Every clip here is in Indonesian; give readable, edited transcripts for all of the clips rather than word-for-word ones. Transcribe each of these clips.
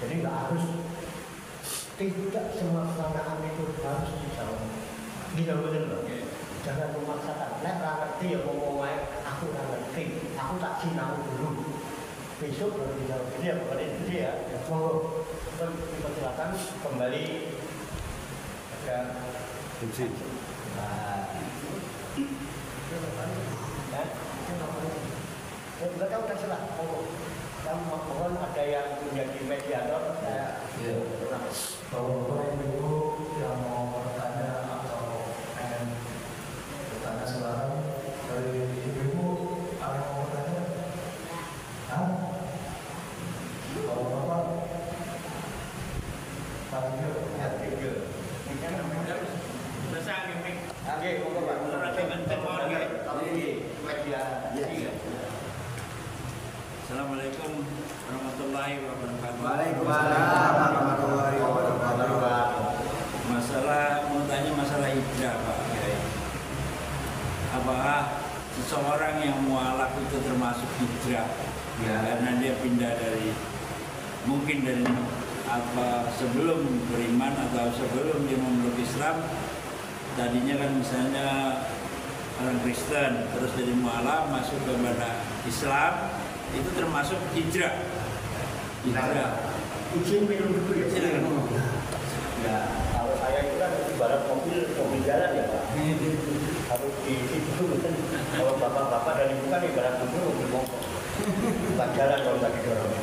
Jadi nggak harus, tidak semua pertanyaan itu harus dijawab. Betul loh. Jangan memaksakan. Nek nggak ngerti ya ngomong aja. Aku nggak ngerti. Aku tak sinau dulu. Besok baru dijawab. Jadi ya bukan itu dia. Ya monggo. Silakan kembali ke kunci. Enggak tahu terserah. Monggo. Yang mohon ada yang menjadi mediator, saya kalau Bapak Ibu yang mau bertanya atau pengen bertanya sekarang dari ibu ada yang mau bertanya? Hah? Kalau Bapak Tanya tiga. Besar gimmick. Oke, monggo Pak. Media. Assalamualaikum warahmatullahi wabarakatuh. Waalaikumsalam warahmatullahi wabarakatuh. Mau tanya masalah hijrah Pak Kiai. Apakah seseorang yang mualaf itu termasuk hijrah? Ya, karena dia pindah mungkin dari sebelum beriman atau sebelum dia memeluk Islam. Tadinya kan misalnya orang Kristen terus jadi mualaf masuk kepada Islam. Itu termasuk hijrah. Izin minum dulu ya. Silakan. Ya, kalau saya itu kan ibarat mobil jalan ya Pak. Harus di situ kan. Kalau bapak-bapak dan ibu kan ibarat mobil mogok. Bukan jalan kalau nggak didorong.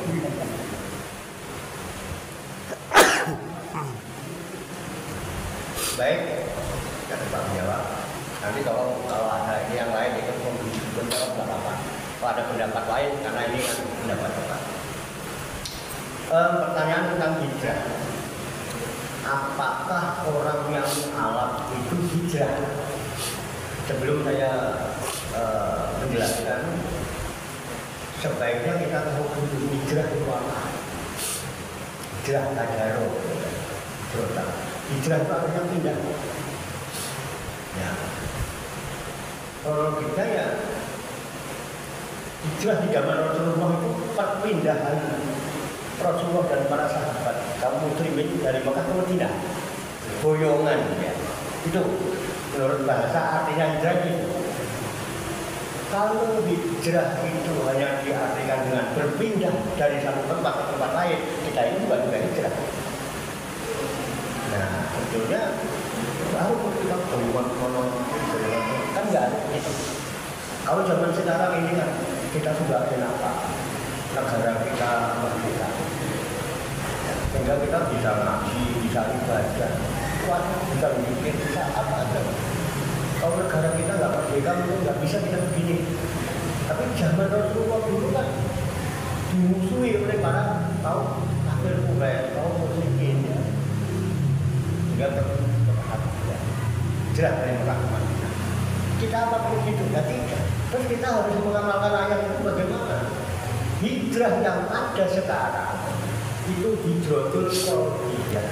Baik, kata Pak Jawab. Nanti kalau ada ini yang lain itu menjawab nggak apa-apa. Kalau ada pendapat lain, karena ini kan pendapat Bapak. Pertanyaan tentang hijrah. Apakah orang yang alaf itu hijrah? Sebelum saya menjelaskan, sebaiknya kita tahu dulu hijrah itu apa. Hijrah tajaruf. Hijrah itu artinya pindah. Ya. Kalau kita ya hijrah di zaman Rasulullah itu perpindahan Rasulullah dan para sahabat kaum muslimin dari Mekah ke Madinah, boyongan ya. Itu menurut bahasa artinya hijrah itu. Kalau hijrah itu hanya diartikan dengan berpindah dari satu tempat ke tempat lain, kita ini bukan juga hijrah. Nah, sebetulnya baru kita boyongan kan nggak ada itu. Kalau zaman sekarang ini kan kita sudah kenapa negara kita merdeka, sehingga kita bisa ngaji, bisa ibadah, bisa mikir, bisa apa aja. Kalau negara kita nggak merdeka mungkin nggak bisa kita begini. Tapi zaman Rasulullah dulu kan dimusuhi oleh para kaum kafir Quraisy, kaum musyrikin ya. Sehingga terhadap hijrah dari Mekah ke Madinah. Kita apa perlu hidup? Ya tidak. Terus kita harus mengamalkan ayat itu bagaimana? Hijrah yang ada sekarang itu hijratul qalbiyah.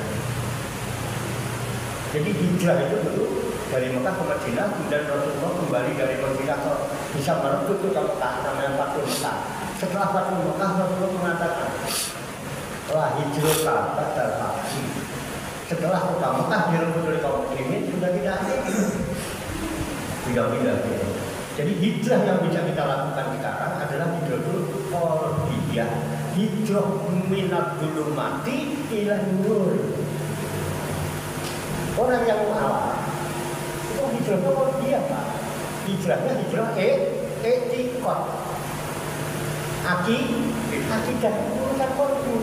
Jadi hijrah itu dulu dari Mekah ke Madinah, kemudian Rasulullah kembali dari Madinah ke bisa merebut ke Mekah, namanya Fathul Mekah. Setelah Fathul Mekah Rasulullah mengatakan, "La hijrah ba'dal fathi." Setelah kota Mekah direbut oleh kaum muslimin sudah tidak ada. Pindah-pindah gitu. Jadi hijrah yang bisa kita lakukan sekarang adalah hijratul qalbiyah. Hijrah minad dzulumati ila nur. Orang yang mualaf itu hijrahnya qalbiyah Pak. Hijrahnya hijrah etikot. Akidah urusan kolbu.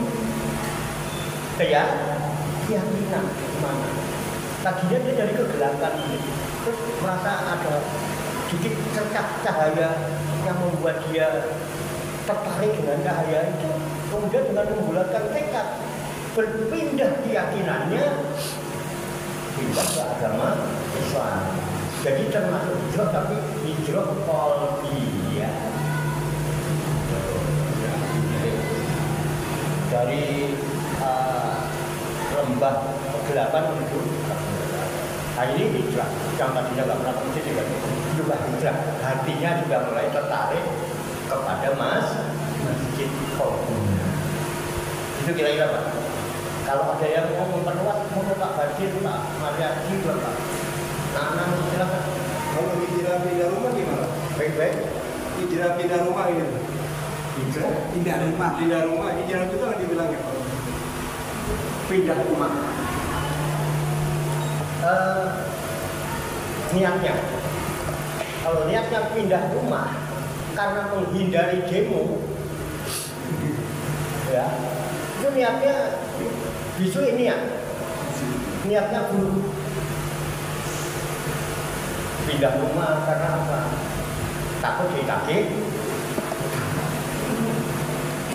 Keyakinan mana? Tadinya dia dari kegelapan ini, terus merasa ada sedikit cercah cahaya yang membuat dia tertarik dengan cahaya itu. Kemudian dengan membulatkan tekad, berpindah keyakinannya, pindah ke agama Islam. Jadi termasuk hijrah, tapi hijrah qalbiyah. Dari lembah kegelapan menuju nah ini hijrah, yang tadinya nggak pernah musik juga hijrah, hatinya juga mulai tertarik kepada masjid Qalbuna. Itu kira-kira Pak. Kalau ada yang mau memperluas, mau Pak Badir, Pak Mariadi, Pak Nanang, silakan. Kalau hijrah pindah rumah gimana? Baik-baik. Hijrah pindah rumah ini. Hijrah Pindah rumah, hijrah juga kan dibilangnya. pindah rumah. Niatnya, kalau niatnya pindah rumah karena menghindari demo, ya, itu niatnya bisu ini ya, niatnya buruk. Pindah rumah karena apa? Takut ditagih.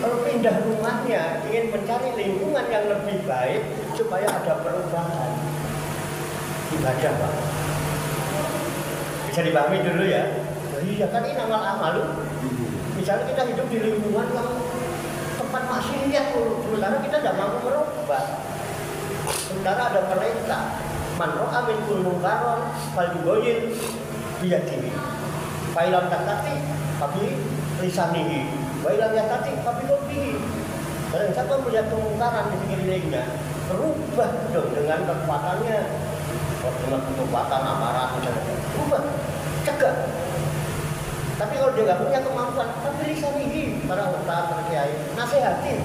Kalau pindah rumahnya ingin mencari lingkungan yang lebih baik supaya ada perubahan ibadah, Pak. Bisa dipahami dulu ya. Iya kan ini amal-amal. Misalnya kita hidup di lingkungan yang tempat maksiat, sementara kita tidak mampu merubah. Sementara ada perintah, man ra'a minkum munkaran falyughayyir biyadihi. Fa illam tastati fa bi lisanihi, wa illam yastati fa bi qalbihi. Dan siapa melihat kemungkaran di sekelilingnya, berubah dong dengan kekuatannya. Dengan kekuatan amarah misalnya, berubah, cegah. Tapi kalau dia nggak punya kemampuan, tapi lisanihi, para ustaz, para kiai, nasihatin,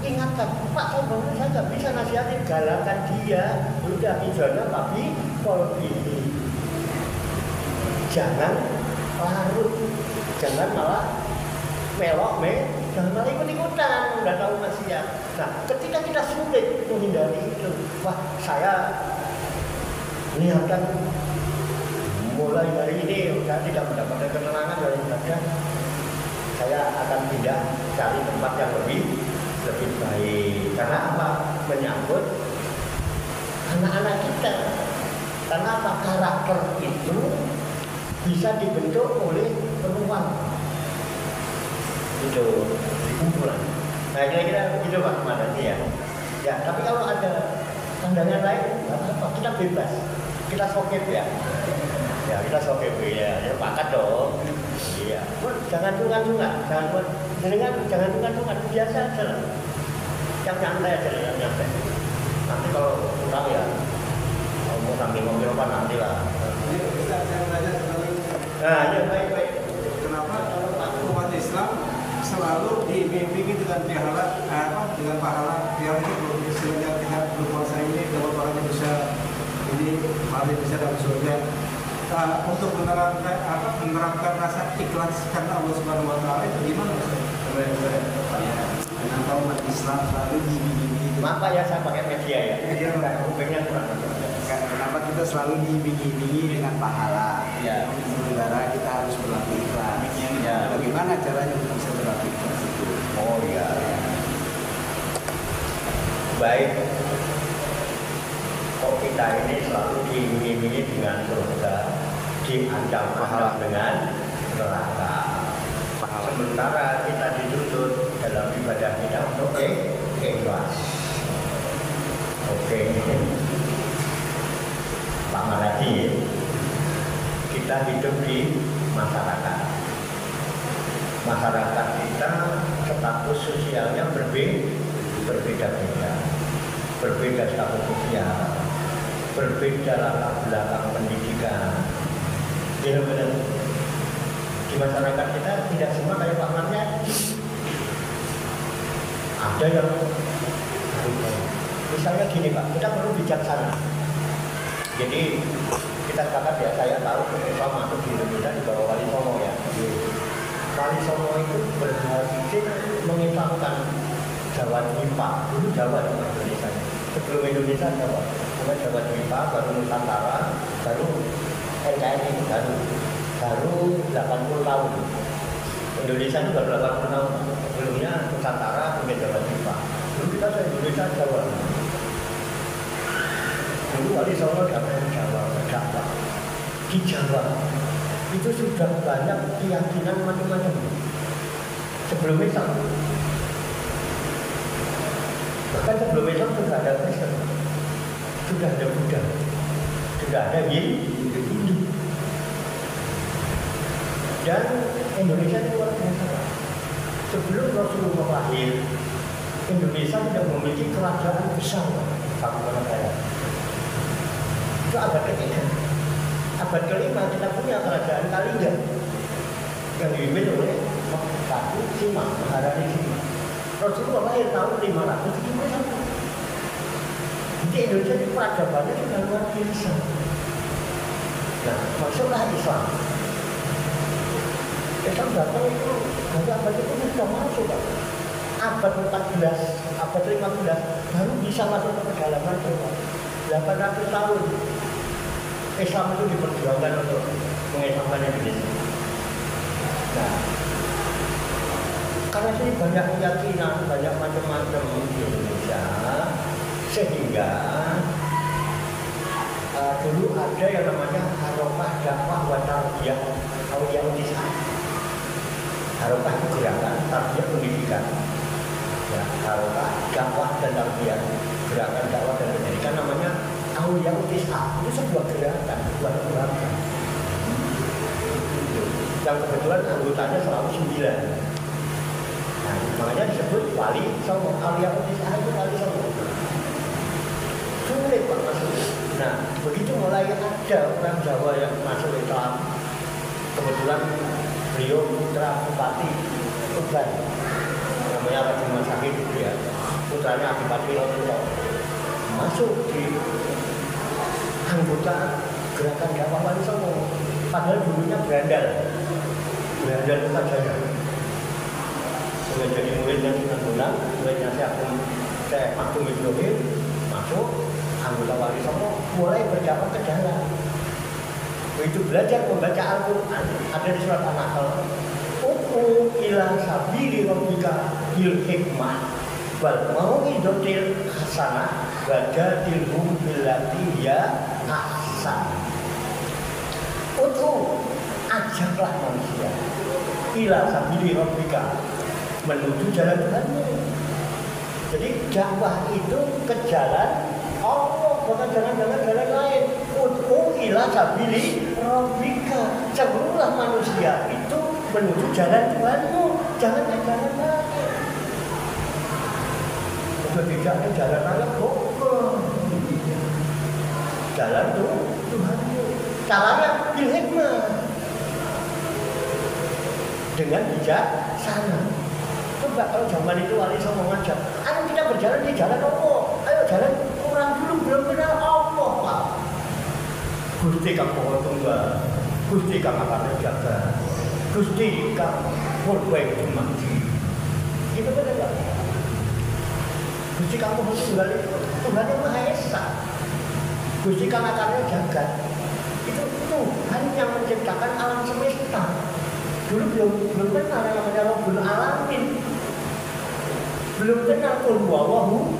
ingatkan, Pak, saya nggak bisa nasihatin, galakan dia, udah hijrahnya tapi qalbihi. Jangan larut, jangan malah melok, jangan malah ikut-ikutan, udah tahu maksiat. Nah, ketika kita sulit menghindari itu, wah, saya niatkan mulai hari ini saya tidak mendapatkan ketenangan dari ibadah, saya akan pindah cari tempat yang lebih baik. Karena apa? Menyangkut anak-anak kita. Karena apa? Karakter itu bisa dibentuk oleh peruang. Itu kumpulan. Nah, kira-kira begitu Pak Madani ya. Ya, tapi kalau ada pandangan lain, apa? Kita bebas. Kita sokep ya. Ya, kita sokep ya. Ya, pakat dong. Iya. Jangan tunggan-tunggan, jangan tunggan-tunggan, biasa aja lah. Yang nyantai aja, yang nyantai. Nanti kalau kurang ya, mau sambil ngomong apa nanti lah. Bisa saya tanya sekali. Nah, ya baik. Kenapa umat Islam selalu dibimbing dengan pahala yang itu sehingga kita berpuasa ini dapat pahala bisa ini paling bisa dapat surga. Untuk menerapkan rasa ikhlas karena Allah Subhanahu Wa Taala itu gimana? Kenapa umat Islam selalu dibimbing? Maaf ya, saya pakai media ya. Iya, kupingnya kurang. Kenapa kita selalu dibimbing dengan pahala? Ya. Sementara kita harus berlaku ikhlas. Ya. Bagaimana caranya untuk bisa berlaku ikhlas itu? Oh iya. Baik. Kok kita ini selalu diiming-imingi dengan surga, diancam-ancam dengan neraka. Sementara kita dituntut dalam ibadah kita untuk ikhlas. Oke. Pak Maradi, kita hidup di masyarakat. Masyarakat kita status sosialnya berbeda-beda. Berbeda status sosial, berbeda latar belakang pendidikan. Benar-benar di masyarakat kita tidak semua kayak Pak Mardi. Ada yang misalnya gini Pak, kita perlu bijaksana. Jadi kita sepakat ya, saya tahu Pak masuk di Indonesia di bawah Wali Songo ya. Wali Songo itu asing mengislamkan Jawa Dwipa. Dulu Jawa di Indonesia. Sebelum Indonesia Jawa. Kemudian Jawa Dwipa, baru Nusantara, baru NKRI baru 80 tahun. Indonesia itu baru 80 tahun. Sebelumnya Nusantara, kemudian Jawa Dwipa. Dulu kita Indonesia Jawa. Dulu Wali Songo datang ke Jawa, berdakwah. Di Jawa itu sudah banyak keyakinan macam-macam. Sebelum Islam, bahkan sebelum Islam sudah ada Kristen, sudah ada Buddha, sudah ada Hindu. Dan Indonesia itu luar biasa. Sebelum Rasulullah lahir, Indonesia tidak memiliki kerajaan besar satu negara. Itu abad ketiga. Abad kelima kita punya kerajaan Kalingga yang dipimpin oleh Ratu Sima, Maharani Sima. Rasulullah lahir tahun 571. Jadi Indonesia itu peradabannya sudah luar biasa. Nah, masuklah Islam. Islam datang itu dari abad itu sudah masuk, Pak. Abad 14, abad 15 baru bisa masuk ke pedalaman Jawa. 800 tahun Islam itu diperjuangkan untuk mengislamkan Indonesia. Nah, karena sini banyak keyakinan, banyak macam-macam di Indonesia, sehingga dulu ada yang namanya Harokah Dakwah wa Tarbiyah Aulia Unisa. Harokah itu gerakan, tarbiyah pendidikan. Ya, Harokah Dakwah dan Tarbiyah, gerakan dakwah dan pendidikan namanya Aulia Unisa. Itu sebuah gerakan, sebuah gerakan. Yang kebetulan anggotanya selalu 9. Nah, makanya disebut Wali Songo. Aulia Unisa itu Wali Songo. Sulit Pak masuk. Nah, begitu mulai ada orang Jawa yang masuk Islam, kebetulan beliau putra Bupati Tuban, namanya Raja Masakit, ya, putranya Adipati Londo, masuk di anggota gerakan dakwah Wali Songo. Padahal dulunya berandal saja. Kemudian jadi muridnya Sunan Bonang, muridnya Syekh Maktum Ibrahim, masuk anggota Wali Songo, mulai berdakwah ke jalan. Begitu belajar membaca Al-Quran, ada di surat An-Nahl, U'u ila sabili rabbika bil hikmah wal mau'izatil hasanah wajadilhum billati hiya ahsan. U'u, ajaklah manusia ila sabili rabbika, menuju jalan Tuhanmu. Jadi dakwah itu ke jalan Allah, bukan jalan-jalan lain. Ud'u ila sabili rabbika, seluruhlah manusia itu menuju jalan Tuhanmu, jangan ke jalan lain. Kalau tidak ada jalan lain, bohong. Jalan Tuhanmu, caranya bil hikmah, dengan bijaksana. Coba kalau zaman itu Wali Songo ngajak, ayo kita berjalan di jalan Allah, ayo jalan orang dulu belum kenal Allah, Pak. Gusti Kang Maha Tunggal, Gusti Kang akan menjaga, Gusti Kang berbaik mati. Itu benar Pak. Gusti Kang Maha Tunggal itu Tuhan yang Maha Esa. Gusti Kang akan menjaga. Itu Tuhan yang menciptakan alam semesta. Dulu belum kenal yang namanya Rabbul Alamin, belum kenal Allahu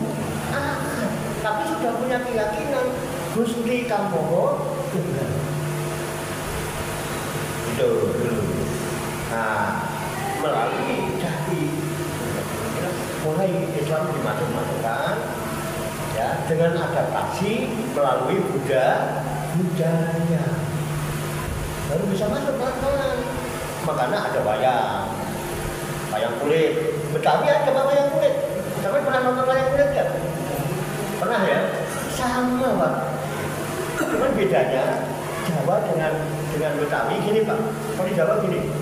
Ahad, tapi sudah punya keyakinan Gusti Kang Maha Tunggal. Itu dulu. Nah, melalui jadi mulai Islam dimasuk-masukkan, ya, dengan adaptasi melalui budaya, baru bisa masuk pelan-pelan. Makanya ada wayang kulit. Betawi ada wayang kulit. Sampai pernah nonton wayang kulit nggak? Pernah ya? Sama Pak. Cuman bedanya Jawa dengan Betawi gini Pak. Kalau di Jawa gini.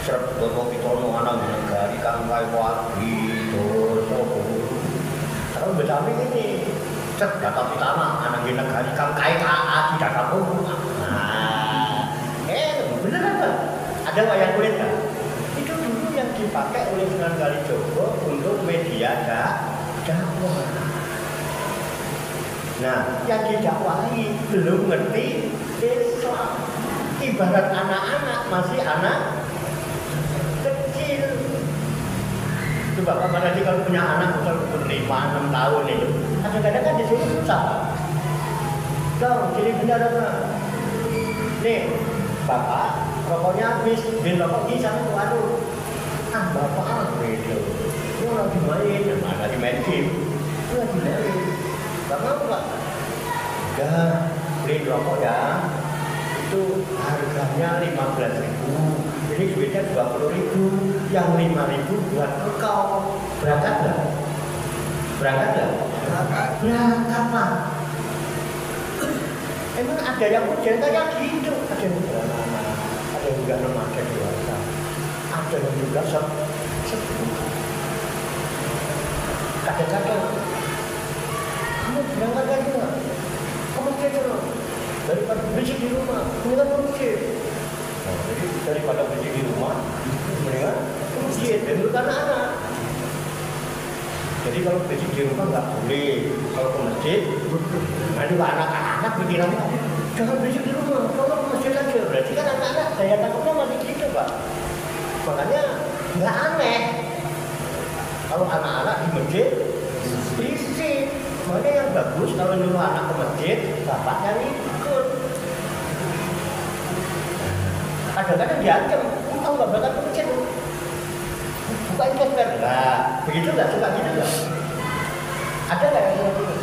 Serap Dono Pitono anak negari kang wadi doso. Kalau Betawi gini. Cek data pitana anak negari kang kai taat tidak kabur. Nah, beneran Pak. Ada wayang kulit kan? Itu dulu yang dipakai oleh Sunan Kalijogo untuk media dakwah. Nah, yang didakwahi belum ngerti Islam. Ibarat anak-anak masih anak kecil. Coba Pak Maradi kalau punya anak umur 5-6 tahun itu, kadang-kadang kan disuruh susah. Dong, jadi benar apa? Nih, Bapak, rokoknya habis, bin rokok di sana tuh aduh. Bapak gitu. Lu lagi main, lagi main game. Lu lagi main. Bapak apa? Udah, beli rokok ya. Itu harganya 15.000. Jadi duitnya 20.000. Yang 5.000 buat engkau. Berangkat nggak? Berangkat nggak? Berangkat Pak. Emang ada yang model kayak gitu, ada yang udah lama, ada yang juga remaja dewasa, ada yang juga sepuh. Kadang-kadang kamu berangkat aja nggak? Kamu kira daripada berisik di rumah, mendingan masjid. Nah, jadi daripada berisik di rumah, mendingan masjid dan untuk anak-anak. Jadi kalau berisik di rumah nggak boleh, kalau ke masjid, nanti anak-anak pikiran jangan berisik di rumah, kalau ke masjid aja. Berarti kan anak-anak daya tangkapnya masih gitu Pak. Makanya nggak aneh kalau anak-anak di masjid berisik. Makanya yang bagus kalau nyuruh anak ke masjid, bapaknya ikut. Kadang-kadang diancam, kamu nggak berangkat ke masjid. Buka investor, nah begitu nggak suka gitu nggak? Ada nggak yang seperti itu?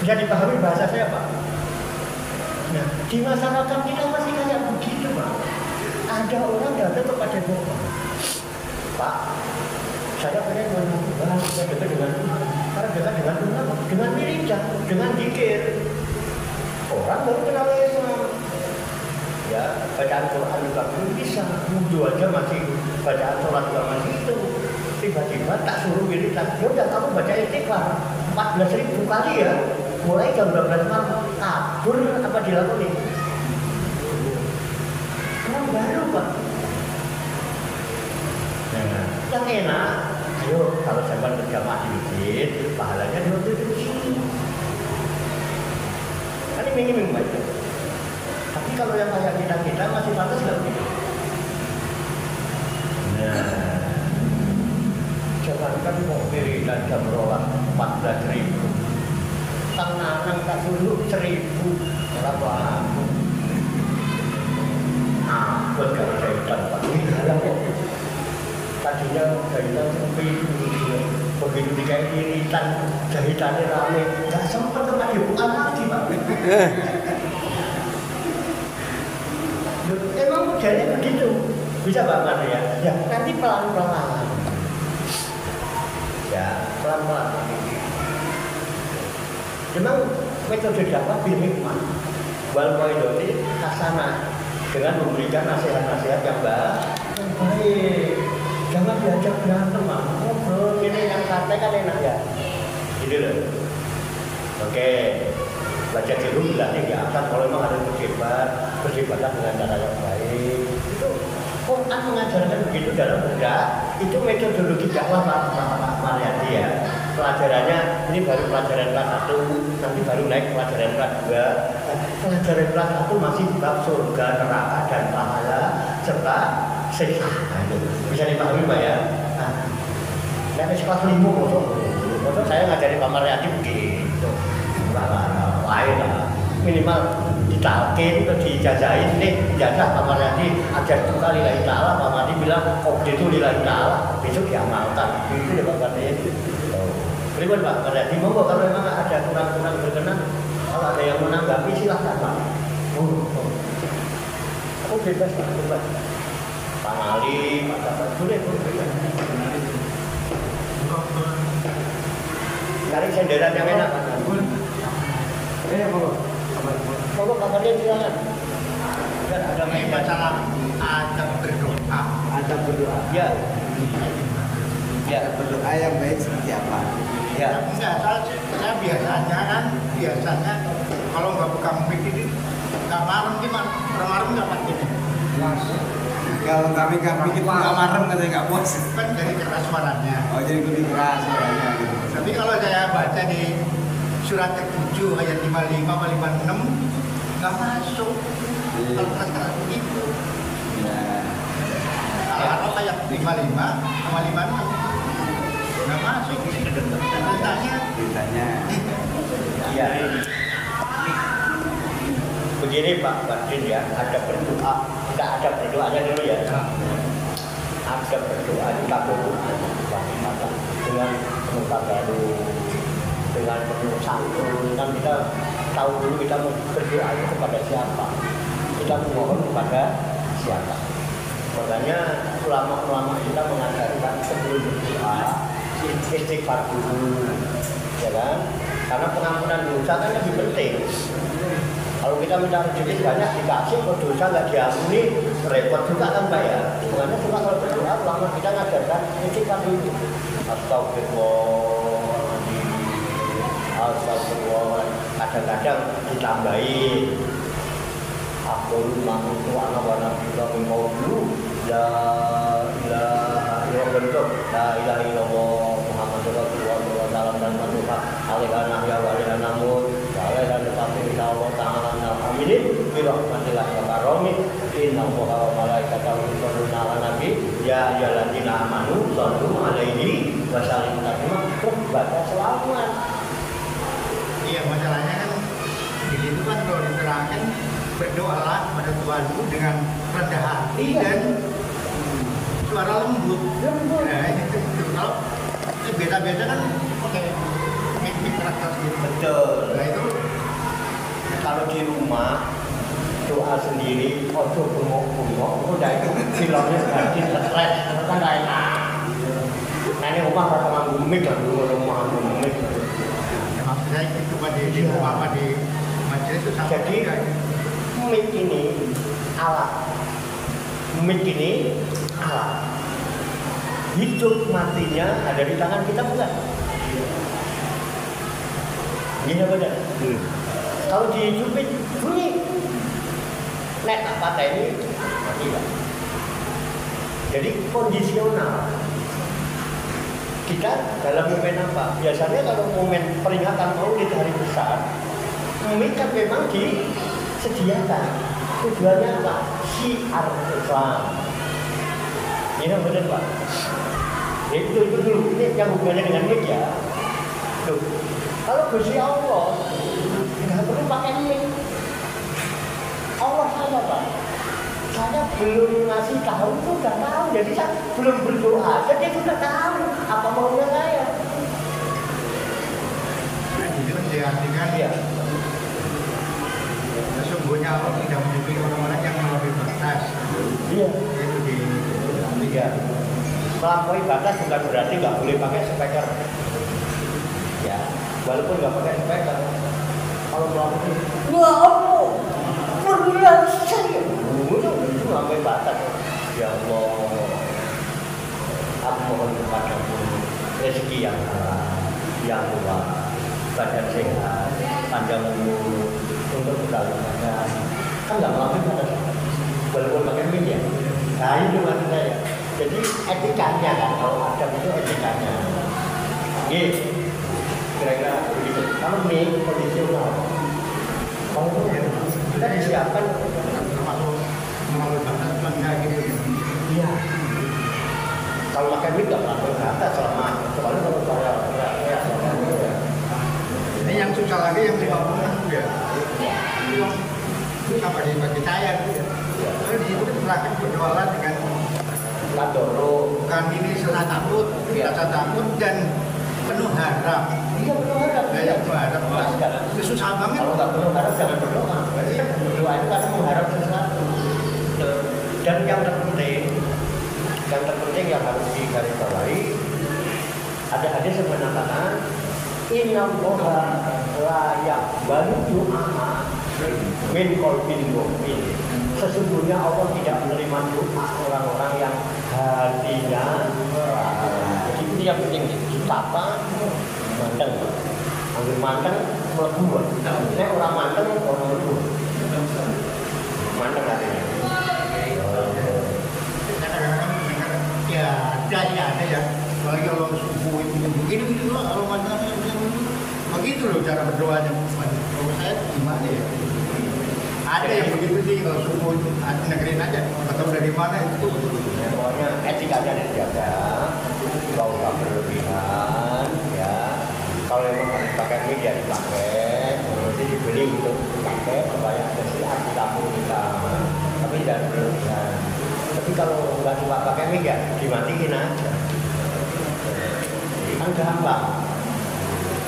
Bisa dipahami bahasa saya Pak? Nah di masyarakat kita masih kayak begitu Pak. Ada orang datang kepada Bapak, Pak, saya pengen mencoba saya dekat dengan karena dekat dengan Tuhan, dengan wirid, dengan zikir. Orang baru kenal Islam. Ya, bacaan Quran juga belum bisa, wudhu aja masih, bacaan sholat juga masih itu. Tiba-tiba tak suruh wirid, ya udah kamu baca istighfar 14.000 kali ya, mulai jam 12 malam, kabur apa dilakoni? Orang baru Pak. Nah, yang enak, ayo kalau zaman berjamaah di masjid, pahalanya diutuh-utuh. Kan iming-iming baca. Tapi kalau yang kayak kita masih pantas nggak begitu? Nah, jangankan mau wiridan jam rolah 14.000, tangan tak dulu 1.000 berapa? Buat kalau jahitan Pak, ini dalam kok. Tadinya jahitan sepi, begitu dikait iritan, jahitannya rame, nggak sempat tempat dibuka lagi Pak. Emang modelnya begitu, bisa Pak Mar ya? Ya nanti pelan-pelan, ya pelan-pelan. Memang metode dakwah hikmah, wal mau'izati hasanah, dengan memberikan nasihat-nasihat yang baik. Jangan diajak berantem Pak, ngobrol ini yang santai kan enak ya, gitu loh. Oke. Belajar dulu berarti diangkat kalau memang harus berdebat dengan cara yang baik. Itu Quran mengajarkan begitu dalam benda. Itu metodologi dakwah Pak Mariadi ya. Pelajarannya ini baru pelajaran kelas 1, nanti baru naik pelajaran kelas 2. Pelajaran kelas 1 masih bab surga, neraka dan pahala serta siksa. Nah, itu bisa dipahami Pak ya. Nah, kelas 5 maksud saya ngajari Pak Mariadi begitu. Lain lah, minimal ditalkin atau dijajahin nih, ijazah Pak Mariadi ajar itu kali lillahi ta'ala. Pak Mariadi bilang objek itu lillahi ta'ala, besok diamalkan. Itu ya Pak Mariadi. Terima Pak Mariadi, monggo kalau memang ada kurang-kurang berkenan, kalau ada yang menanggapi silahkan Pak. Aku bebas Pak, bebas. Pak Ali, Pak Dapat, boleh. Cari senderan yang enak Pak. Monggo kabarnya silakan. Dan ada baca adab berdoa. Adab berdoa. Ya. Ya, berdoa yang baik seperti apa? Ya. Enggak, saya biasanya kalau nggak buka mic ini nggak malam gimana? Malam nggak pakai. Kalau kami bikin nggak marem katanya nggak puas. Kan jadi keras suaranya. Oh jadi lebih keras suaranya gitu. Tapi kalau saya baca di surat ke-7 ayat 55 sama 56 nggak masuk. Kalau keras begitu. Ya. Kalau kayak 55 sama 56 nggak masuk. Ditanya. Iya. Begini Pak Badin ya, ada berdoa, enggak ada berdoanya dulu ya. Ada berdoa di kabulkan dengan penuh baru, dengan penuh santun. Kan kita tahu dulu kita mau berdoa itu kepada siapa, kita memohon kepada siapa. Makanya ulama-ulama kita mengajarkan sebelum berdoa istighfar dulu, ya kan? Karena pengampunan dosa kan lebih penting. Kalau kita minta rezeki banyak dikasih, kalau dosa nggak diampuni, repot juga kan Pak ya. Makanya cuma kalau berdoa, ulama kita ngajarkan istighfar dulu. Astagfirullah. Kadang-kadang ditambahin. Aku mampu anak warna kita mau dulu. La ilaha illallah. La ilaha illallah. Muhammadur Rasulullah sallallahu dan manusia alaihi ya wa alaihi namun alaihi dan tapi Allah taala aminin bi rahmatillah wa karomi inna wa malaikatahu yusholluna ala nabi ya ayyuhalladzina amanu shollu alaihi wa sallimu taslima baca selawat. Iya, masalahnya kan di situ kan kalau diterangkan berdoalah kepada Tuhanmu dengan rendah hati dan suara lembut. Nah, itu. Kalau beda-beda kan oke. Mik karakter gitu. Betul. Nah itu kalau di rumah doa sendiri, ojo bengok-bengok, udah itu filmnya ganti stres, kan gak enak. Nah ini rumah rasa mik lah dulu, rumah mik. maksudnya itu di rumah apa di majelis itu sama. Jadi mik ini alat, mik ini alat. Hidup matinya ada di tangan kita bukan? Iya benar. Kalau dihidupin bunyi, nek tak patah ini mati lah. Jadi kondisional. Kita dalam momen apa? Biasanya kalau momen peringatan Maulid hari besar, mik kan memang disediakan. Tujuannya apa? Syiar Islam. Ini benar Pak. Itu dulu. Ini yang hubungannya dengan mik ya. Tuh. Kalau Gusti Allah nggak perlu pakai mik. Allah sama Pak. Saya belum ngasih tahu itu sudah tahu. Jadi saya belum berdoa. Jadi sudah tahu apa maunya saya. Nah, itu kan diartikan Ya. Sesungguhnya Allah tidak menyukai orang-orang yang melampaui batas. Iya. Itu di Iya. Melampaui batas bukan berarti nggak boleh pakai speaker. Ya. Walaupun nggak pakai speaker. Kalau melampaui, wah Allah, berbulan saya. Itu melampaui batas. Ya Allah, aku mohon kepadamu rezeki yang halal, yang luas, badan sehat, panjang umur, untuk berkah. Kan nggak melampaui batas. Walaupun pakai mik ya. Nah itu maksud saya. Jadi etikanya kan, kalau ada itu etikanya. Gitu. Kira-kira begitu. Kalau mik kondisional, kalau kita disiapkan termasuk melampaui batas cuma nggak gitu. iya. Kalau pakai mik nggak melampaui batas selama soalnya kalau saya Ini yang susah lagi yang 50 ya. Itu sama bagi saya gitu ya. Terus di situ terakhir berdoa dengan Kadoro. bukan ini rasa takut, rasa takut dan penuh harap. Iya betul harap. Nah, yang penuh harap itu susah banget. Kalau nggak penuh harap jangan berdoa. Berarti berdoa itu karena mengharap sesuatu. Dan yang terpenting yang harus digarisbawahi, ada hadis yang mengatakan Inna Allaha la yaqbalu du'a min qalbin mu'min. Sesungguhnya Allah tidak menerima doa orang-orang yang hatinya jadi itu yang penting ditata manteng. Ambil manteng melebu. Nek orang manteng orang melebu. Manteng artinya. begini loh kalau masalahnya begitu loh cara berdoanya. Kalau saya gimana ya? Ada yang begitu sih kalau subuh negeri aja, atau dari mana itu? Ya, pokoknya etikanya dijaga, nggak usah berlebihan, ya. Kalau memang harus pakai mic ya dipakai, nanti dibeli untuk dipakai supaya ada sihat di kampung kita, tapi tidak berlebihan. Tapi kalau nggak cuma pakai mic ya dimatiin aja. Kan gampang.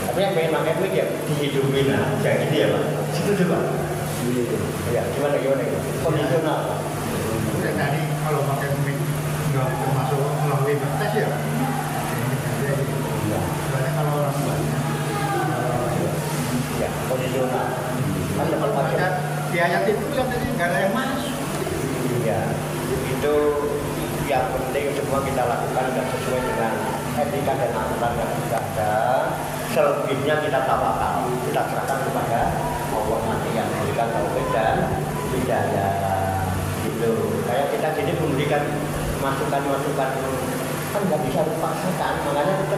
Tapi yang pengen pakai mic ya dihidupin aja gitu ya Pak. Setuju Pak? Ya, gimana? Kondisional. Tadi kalau pakai mic nggak termasuk melalui tes ya. Soalnya kalau orang banyak, ya kondisional. Kan dapat pakai. Di ayat itu kan tadi nggak ada yang masuk. Ya, itu yang penting semua kita lakukan dan sesuai dengan etika dan aturan yang sudah ada. Selebihnya kita tawakal, kita serahkan kepada Allah nanti yang memberikan taufik dan hidayah. Gitu. Kayak kita jadi memberikan masukan-masukan kan nggak bisa dipaksakan, makanya kita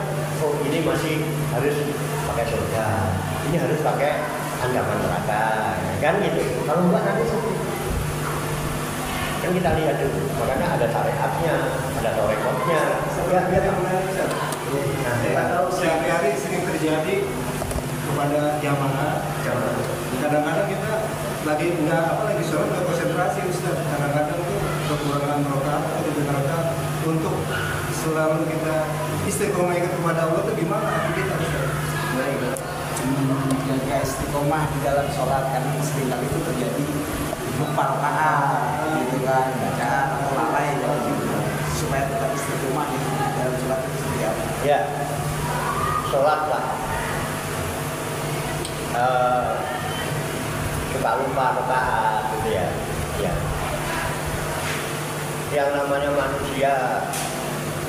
ini masih harus pakai surga, ini harus pakai ancaman neraka, kan gitu. Kalau enggak nanti sepi. Kan kita lihat dulu, makanya ada syariatnya, ada torekotnya. Ya, biar Saya tahu sehari-hari sering terjadi kepada jamaah. Kadang-kadang kita lagi sholat nggak konsentrasi Ustaz. Kadang-kadang tuh kekurangan rakaat atau rakaat untuk selalu kita istiqomah kepada Allah itu gimana kita Ustaz? Baik, menjaga istiqomah di dalam sholat kan seringkali itu terjadi lupa rakaat gitu kan, bacaan atau lalai gitu. Supaya tetap istiqomah di dalam sholat itu seperti apa? Ya, sholatlah. Suka lupa rakaat gitu ya. Ya. Yang namanya manusia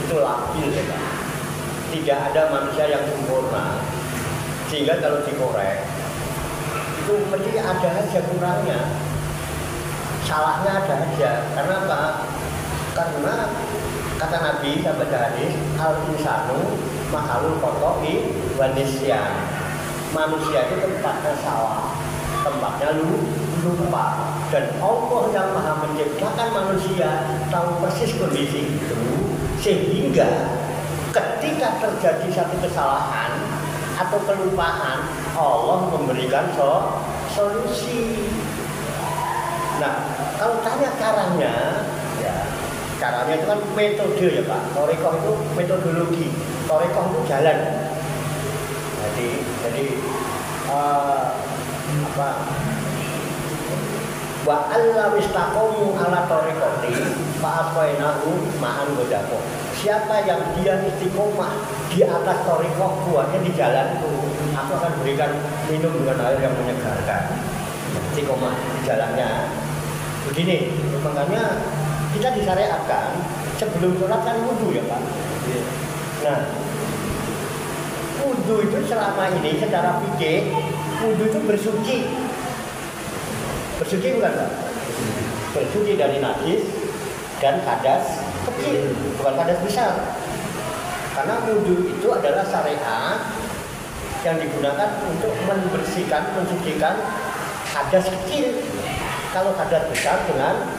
itu labil ya Pak. Tidak ada manusia yang sempurna. Sehingga kalau dikorek itu mesti ada aja kurangnya. Salahnya ada aja. Karena apa? Karena kata Nabi sahabat hadis, al-insanu mahalul koto'i wa nisyan. Manusia itu tempatnya salah, tempatnya lupa. Dan Allah yang maha menciptakan manusia tahu persis kondisi itu, sehingga ketika terjadi satu kesalahan atau kelupaan, Allah memberikan solusi. Nah, kalau tanya caranya, ya caranya itu kan metode ya Pak. Torekoh itu metodologi, torekoh itu jalan. Jadi wa alla wistaqomu ala tariqati fa asfainahu ma'an godako. Siapa yang dia istiqomah di atas tariqah buahnya di jalanku, aku akan berikan minum dengan air yang menyegarkan. Istiqomah di jalannya. Begini, makanya kita disyariatkan sebelum sholat kan wudu ya Pak. Nah, wudu itu selama ini secara fikih wudu itu bersuci. Bersuci bukan Pak? Bersuci dari najis dan hadas kecil, bukan hadas besar. Karena wudu itu adalah syariat yang digunakan untuk membersihkan, mensucikan hadas kecil. Kalau hadas besar dengan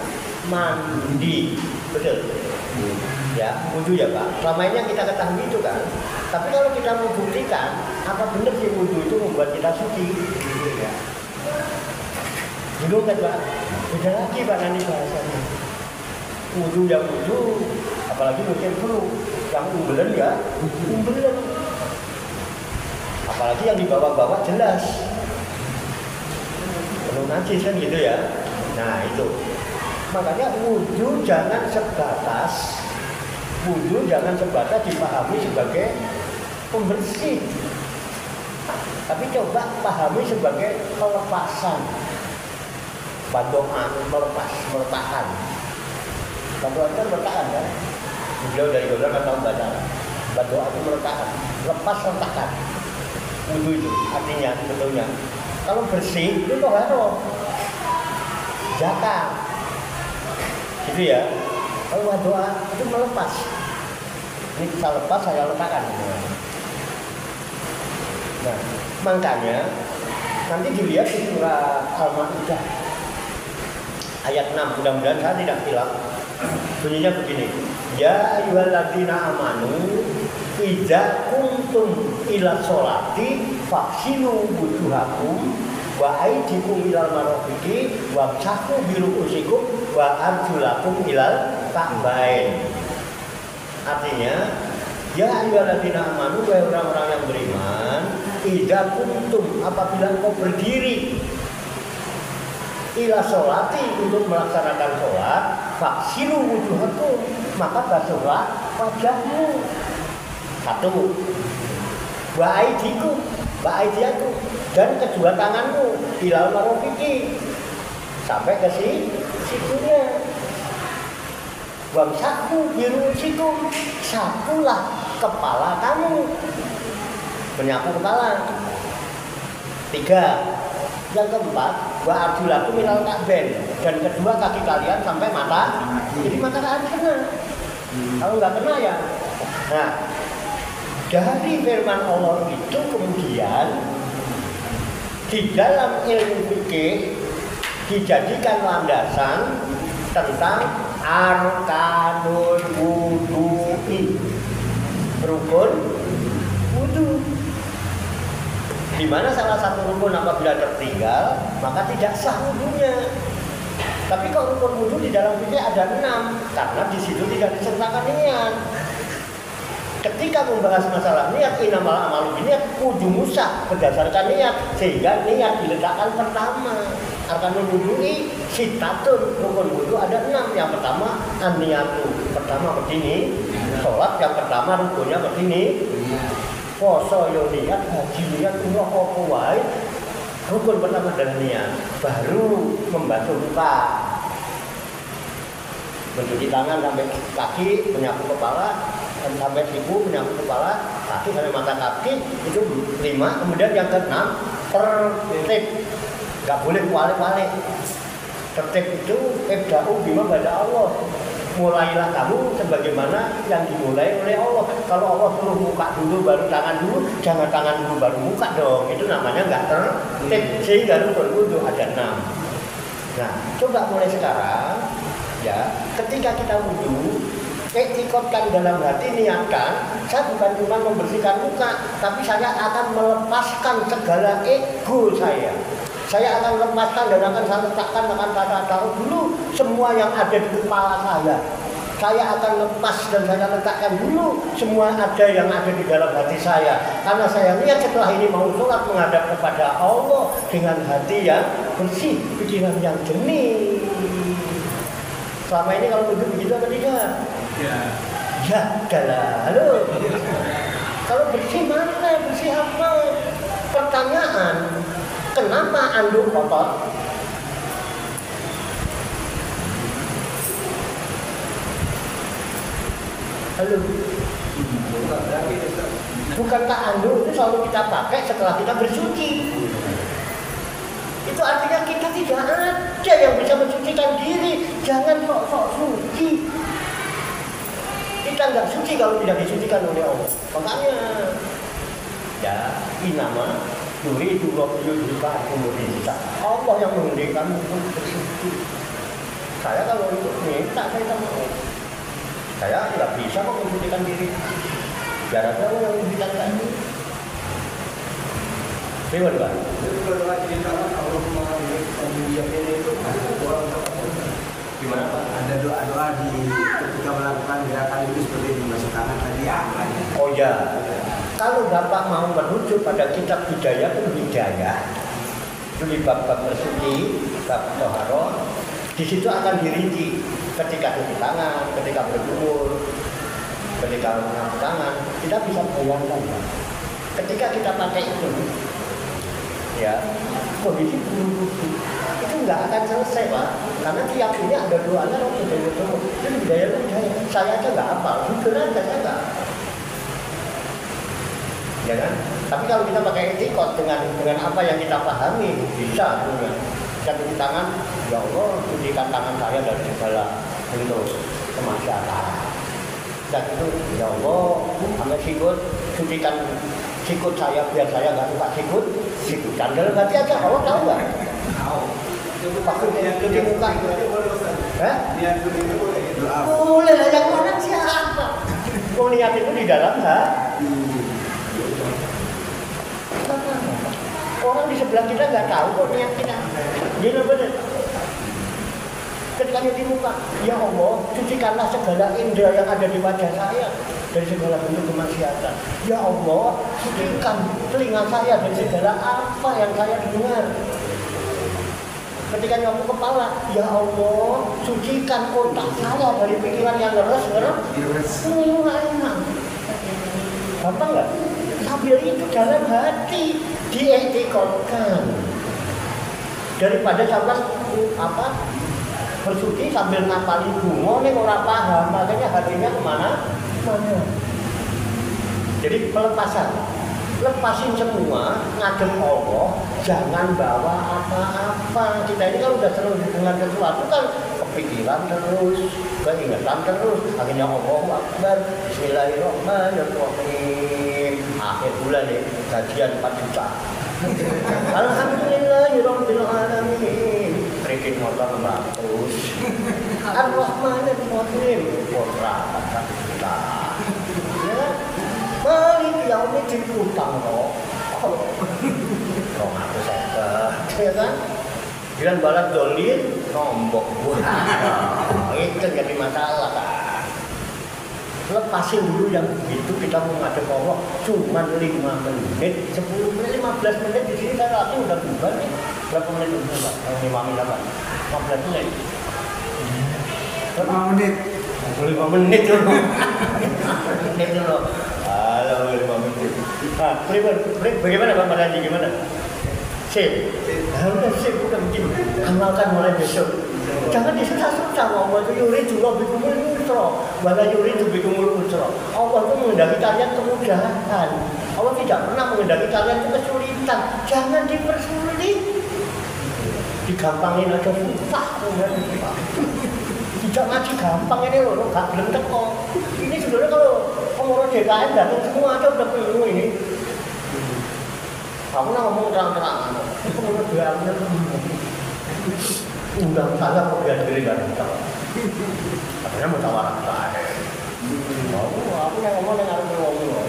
mandi, betul? Ya, wudu ya Pak. Selama ini yang kita ketahui itu kan. Tapi kalau kita membuktikan, apa benar sih wudu itu membuat kita suci? Ya. Dulu kan Pak, beda lagi Pak nanti bahasanya. Wudu yang wudu, apalagi musim flu, yang umbelen ya, umbelen. Apalagi yang dibawa-bawa jelas. Penuh najis kan gitu ya. Nah itu. Makanya wudu jangan sebatas dipahami sebagai pembersih. Tapi coba pahami sebagai pelepasan. Bandoan, meletakkan. Bandoan kan meletakkan kan? Beliau dari Golongan kan tahu baca. Bandoan itu meletakkan, lepas letakkan. Wudu itu artinya sebetulnya. Kalau bersih itu toharo, zakat, gitu ya. Kalau doa itu melepas. Ini kita lepas, saya letakkan. Nah, makanya nanti dilihat di surah Al-Maidah ayat 6, mudah-mudahan saya tidak hilang. Bunyinya begini, ya ayyuhalladzina amanu idza kuntum ila sholati faghsilu wujuhakum wa aydikum ilal marafiqi wamsahu bi ru'usikum wa arjulakum ilal ka'bain. Artinya, ya ayyuhalladzina amanu, wahai orang-orang yang beriman, idza kuntum, apabila engkau berdiri ila sholati, untuk melaksanakan sholat, faghsilu wujuhakum, maka basuhlah wajahmu. Satu, wa aydikum, wa aydiyakum, dan kedua tanganmu ilal marafiqi, sampai ke situnya. Wamsahu bi ru'usikum, sapulah kepala kamu, menyapu kepala. Tiga, yang keempat, wa arjulakum ilal ka'bain, dan kedua kaki kalian sampai mata. Jadi mata kalian kena. Kalau nggak kena ya. Nah, dari firman Allah itu kemudian di dalam ilmu fikih dijadikan landasan tentang arkanul wudu'i, rukun wudu. Di mana salah satu rukun apabila tertinggal maka tidak sah wudunya. Tapi kalau rukun wudu di dalam fikih ada 6, karena di situ tidak disertakan niat. Ketika membahas masalah niat, innamal a'malu binniyat, wudu musah berdasarkan niat, sehingga niat diletakkan pertama. Arkanul wudu'i sitatun, rukun wudu ada 6. Yang pertama an-niyatu, pertama berdiri. Sholat yang pertama rukunnya berdiri. Poso yo niat, haji niat, umrah apa wae, rukun pertama adalah niat. Baru membasuh muka, mencuci tangan sampai kaki, menyapu kepala, sampai siku, menyapu kepala, kaki sampai mata kaki, itu 5. Kemudian yang ke-6 tertib, nggak boleh walik-walik. Tertib itu ibda'u bima bada Allah, mulailah kamu sebagaimana yang dimulai oleh Allah. Kalau Allah suruh muka dulu baru tangan dulu, jangan tangan dulu baru muka dong. Itu namanya nggak tertib. Sehingga rukun wudu ada 6. Nah, coba mulai sekarang ya, ketika kita wudu, iktikadkan dalam hati, niatkan, saya bukan cuma membersihkan muka, tapi saya akan melepaskan segala ego saya. Saya akan lepaskan dan akan saya letakkan, akan saya taruh dulu semua yang ada di kepala saya. Saya akan lepas dan saya letakkan dulu semua ada yang ada di dalam hati saya. Karena saya lihat setelah ini mau sholat menghadap kepada Allah dengan hati yang bersih, pikiran yang jernih. Selama ini kalau begitu begitu apa tidak? Ya, galah. Halo. Kalau bersih mana? Bersih apa? Pertanyaan. Kenapa anduk kotor? Halo. Bukankah anduk itu selalu kita pakai setelah kita bersuci? Itu artinya kita tidak ada yang bisa mensucikan diri. Jangan sok-sok suci. Kita nggak suci kalau tidak disucikan oleh Allah. Makanya ya, inama yuridu juga Indonesia. Allah yang menghendakkan untuk bersuci. Saya kalau itu minta, saya tak mau. Saya tidak bisa kok mensucikan diri. Biar ada orang yang mensucikan saya. Bagaimana Pak? Jadi kalau lagi kalau ini itu Gimana Pak? Ada doa-doa di ketika melakukan gerakan itu seperti dimasuk tangan tadi apa? Oh ya, kalau Bapak mau merujuk pada kitab Bidayatul Hidayah, itu di bab-bab bersuci, bab toharoh, di situ akan dirinci ketika cuci tangan, ketika berkumur, ketika menyapu tangan. Kita bisa bayangkan, Pak, ketika kita pakai itu, ya kondisi buruk itu nggak akan selesai Pak, karena tiap ini ada doanya loh, itu Bidayatul Hidayah. Saya aja nggak hafal, jujur aja saya nggak. Ya kan? Tapi kalau kita pakai etikot dengan apa yang kita pahami, bisa punya. Kita cuci tangan, ya Allah, cucikan tangan saya dari segala bentuk kemaksiatan. Dan itu, ya Allah, sampai sikut, cucikan sikut saya biar saya nggak suka sikutan. Dalam hati aja, Allah tahu nggak? Tahu. Waktu cuci muka itu, Niat itu boleh gitu. boleh lah, yang orang siapa? Kau niat itu di dalam hati. Orang di sebelah kita nggak tahu kok niat kita. Gila bener. Ketika nyuci muka, ya Allah, cucikanlah segala indera yang ada di wajah saya dari segala bentuk kemaksiatan. Ya Allah, sucikan telinga saya dari segala apa yang saya dengar. Ketika nyapu kepala, ya Allah, sucikan otak saya dari pikiran yang ngeres. Enak. Gampang nggak? Sambil itu dalam hati dietikolkan. Daripada sampai bersuci sambil ngapalin bunga nih orang paham, makanya hatinya kemana? Jadi pelepasan, lepasin semua, ngadem Allah, jangan bawa apa-apa. Kita ini kan udah terus dengan sesuatu kan kepikiran terus, keingetan terus. Akhirnya Allahu Akbar, Bismillahirrahmanirrahim. Akhir bulan nih, gajian 4 juta. Alhamdulillahirabbil alamin. Kredit motor 600. Ar-Rahmanir-Rahim. Putra 4 juta. Ya. Balik yaumnya diutang loh. Aku saya ya kan? Bilang balat dolin, nombok buah. Itu jadi masalah kan. Lepasin dulu yang begitu, kita mau ngadep Allah cuma 5 menit, 10 menit, 15 menit di sini saya latih udah bubar nih. Berapa menit udah Pak? 5 menit apa? 15 menit. 5 menit. 5 menit dulu. Menit dulu. Halo 5 menit. Nah, bagaimana Pak Marandi, gimana? Sip. Udah sip, udah begini. Amalkan mulai besok. Jangan disusah-susah, Allah itu yuri juga bikumul usra, wala yuri juga bikumul usra. Allah itu mengendaki kalian kemudahan. Allah tidak pernah mengendaki kalian kesulitan. Jangan dipersulit. Digampangin aja susah. Tidak ngaji gampang ini loh, gak belum teko. Ini sebenarnya kalau pengurus DKM datang semua aja udah penuh ini. Kamu nak ngomong terang-terangan, pengurus DKM undang saya kok biar diri dari kita. Katanya musyawarah saya. Aku yang ngomong yang harus ngomong.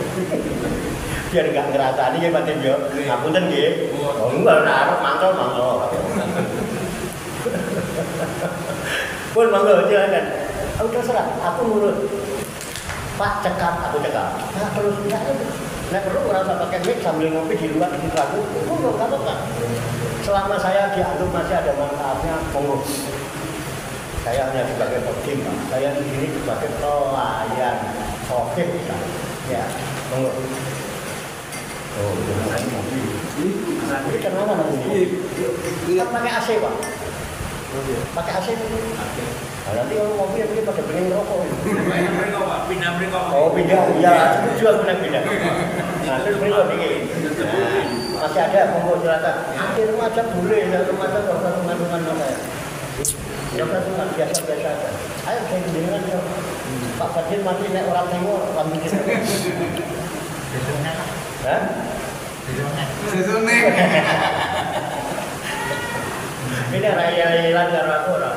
Biar nggak ngerasa ini ya Pak Tim yo. Ngapunten nggih. Oh enggak arep mangkel. Pun monggo silakan. Aku terserah, aku nurut. Pak cekap, aku cekap. Nah terus nek perlu orang pakai mic sambil ngopi di luar di ragu. Monggo enggak apa-apa. Selama saya dianggap masih ada manfaatnya, monggo. Saya hanya sebagai pemimpin, saya di sini sebagai pelayan, sopir, ya, monggo. Oh, jangan mobil. Ini kenapa nanti? Kan pakai AC Pak. Pakai AC. Nah, nanti kalau mobil ini pakai bening rokok. Pindah mereka. Oh pindah, ya, itu juga pindah. Nah, terus mereka dingin. Masih ada monggo silakan. Di rumah aja boleh, ya rumah aja kalau kandungan saya. Ya kandungan biasa-biasa aja. Ayo saya jenengan ya. Pak Fadil mati nek orang tengok orang mikir. Hah? Sesone. Ini raya-raya karo aku ora.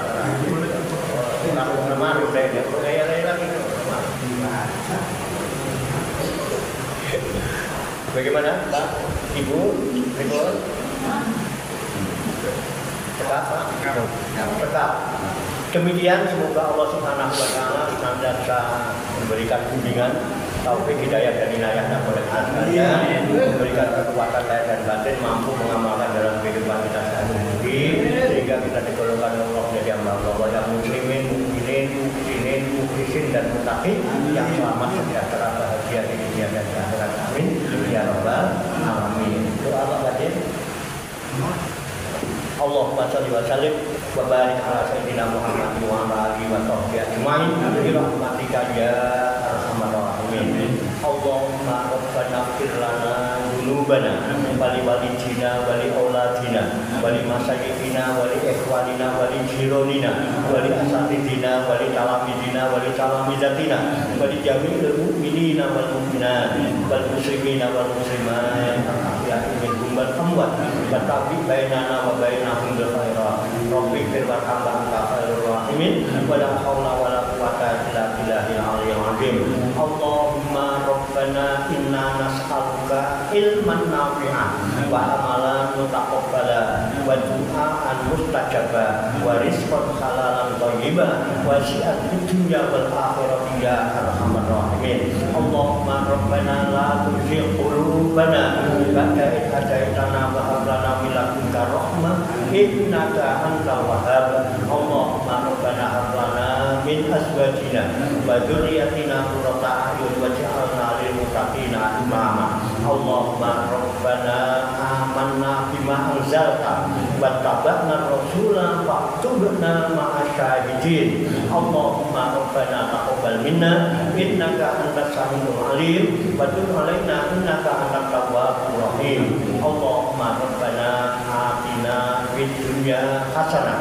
Aku nemaru deh, raya-raya itu. Bagaimana Pak? Ibu, Ribon? Tetap Pak? Tetap. Demikian semoga Allah Subhanahu wa taala senantiasa memberikan bimbingan, taufik, hidayah dan inayahnya kepada kalian, memberikan kekuatan lahir dan batin, mampu mengamalkan dalam kehidupan kita sehari-hari, sehingga kita digolongkan Allah menjadi hamba Allah yang muslimin, mukminin, mukhlisin dan muttaqin yang selamat, sejahtera, bahagia di dunia dan di akhirat. Amin ya rabbal alamin. Doa Pak Fadil. Allahumma shalli wa sallim wa barik ala sayyidina Muhammad wa ala alihi wa sahbihi ajmain bi rahmatika ya arhamar rahimin. Allahumma rabbana ighfir lana dzunubana wa li walidina wa li auladina wa li masyayikhina wa li ikhwanina wa li jironina wa li asatidina wa li talamidina wa ولتلامذتنا ولجميع المؤمنين والمؤمنات والمسلمين والمسلمات الأحياء منهم والأموات وتابع بيننا وبينهم بالخيرات رب اغفر وارحم وأنت خير الراحمين ولا حول ولا قوة إلا بالله العلي العظيم اللهم ربنا إنا نسألك علما نافعا وعملا متقبلا ودعاء مستجابا ورزقا حلالا طيبا وسعة في الدنيا والآخرة يا أرحم الراحمين اللهم ربنا لا تزغ قلوبنا بعد إذ هديتنا وهب لنا من لدنك رحمة إنك أنت الوهاب اللهم ربنا هب لنا من أزواجنا وذريتنا قرة أعين واجعلنا للمتقين إماما اللهم ربنا آمنا بما أنزلت واتبعنا الرسول فاكتبنا مع الشاهدين اللهم ربنا تقبل منا إنك أنت السميع العليم وتب علينا إنك أنت التواب الرحيم اللهم ربنا آتنا في الدنيا حسنة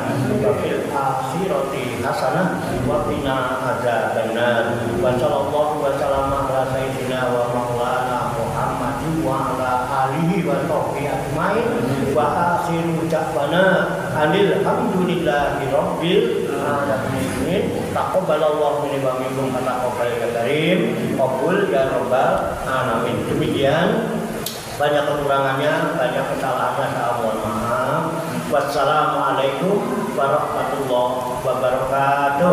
وفي الآخرة حسنة وقنا عذاب النار وصلى الله وسلم على سيدنا ومولانا محمد وعلى آله وصحبه أجمعين وآخر دعوانا أنil hamdulillahi rabbil alamin. Taqabbalallahu minna wa minkum taqabbal karim. Qabul ya rabbal alamin. Demikian banyak kekurangannya, banyak kesalahannya, saya mohon maaf. Wassalamualaikum warahmatullahi wabarakatuh.